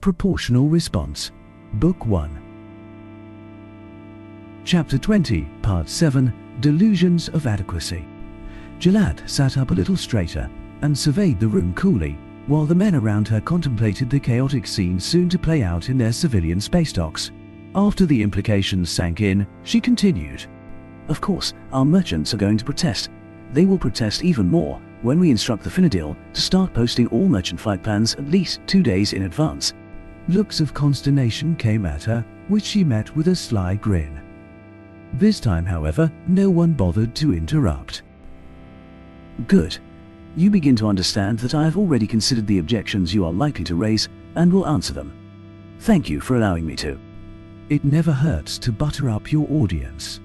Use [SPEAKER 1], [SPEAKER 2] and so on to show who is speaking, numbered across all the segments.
[SPEAKER 1] Proportional Response, Book 1. Chapter 20, Part 7, Delusions of Adequacy. Jalad sat up a little straighter and surveyed the room coolly, while the men around her contemplated the chaotic scene soon to play out in their civilian space docks. After the implications sank in, she continued. Of course, our merchants are going to protest. They will protest even more when we instruct the Fearadhach to start posting all merchant flight plans at least 2 days in advance. Looks of consternation came at her, which she met with a sly grin. This time, however, no one bothered to interrupt. Good. You begin to understand that I have already considered the objections you are likely to raise and will answer them. Thank you for allowing me to. It never hurts to butter up your audience.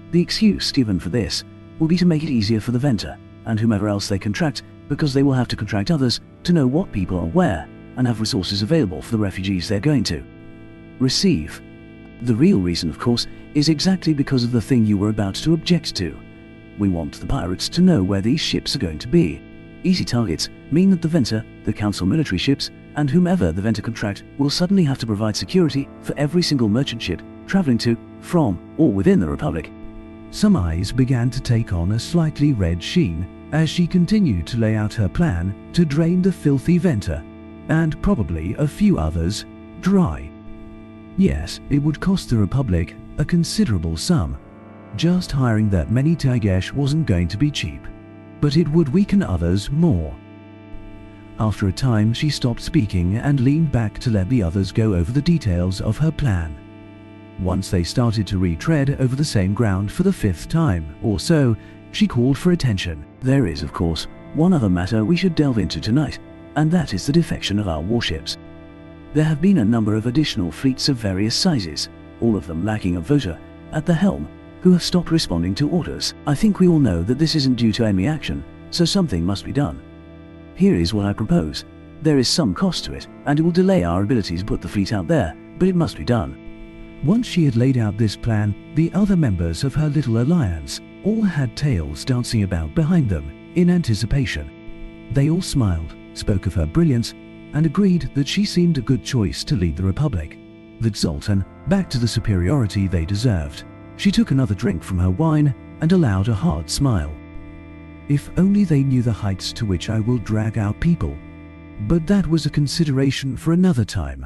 [SPEAKER 1] The excuse given for this will be to make it easier for the Venter and whomever else they contract, because they will have to contract others to know what people are where and have resources available for the refugees they're going to receive. The real reason, of course, is exactly because of the thing you were about to object to. We want the pirates to know where these ships are going to be. Easy targets mean that the Venter, the Council military ships, and whomever the Venter contract will suddenly have to provide security for every single merchant ship traveling to, from, or within the Republic. Some eyes began to take on a slightly red sheen as she continued to lay out her plan to drain the filthy Venter, and probably a few others, dry. Yes, it would cost the Republic a considerable sum. Just hiring that many Tagesh wasn't going to be cheap, but it would weaken others more. After a time, she stopped speaking and leaned back to let the others go over the details of her plan. Once they started to retread over the same ground for the 5th time or so, she called for attention. There is, of course, one other matter we should delve into tonight, and that is the defection of our warships. There have been a number of additional fleets of various sizes, all of them lacking a voter at the helm, who have stopped responding to orders. I think we all know that this isn't due to enemy action, so something must be done. Here is what I propose. There is some cost to it, and it will delay our ability to put the fleet out there, but it must be done. Once she had laid out this plan, the other members of her little alliance all had tails dancing about behind them in anticipation. They all smiled, spoke of her brilliance, and agreed that she seemed a good choice to lead the Republic. That Zoltan back to the superiority they deserved. She took another drink from her wine and allowed a hard smile. If only they knew the heights to which I will drag our people. But that was a consideration for another time.